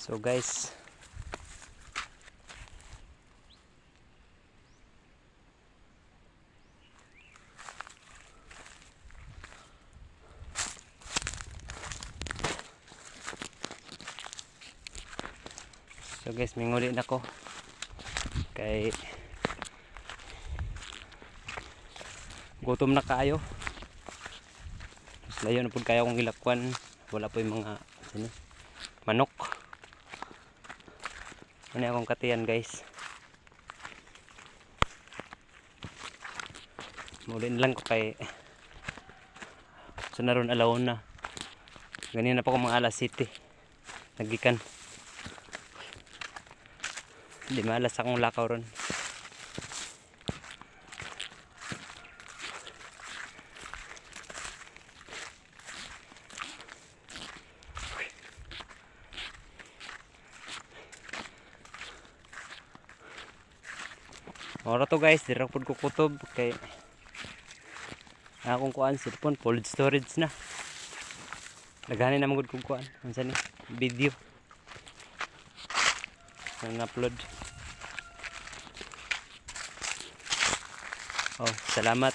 So guys, minguli na ko kay gutom na kaayo. Mas layo na pud kayo akong ilakwan, wala po yung mga manok. Ano akong katiyan guys, muli lang ko kay sunaron alawon na. Ganyan na pa ko mga alas 7 nagikan, hindi malas akong lakaw ron. Ora to guys, dira pud ko kutob kay akong kuan cellphone cold storage na. Laghanin na magud kog kuan unsa ni video na upload. Oh, salamat.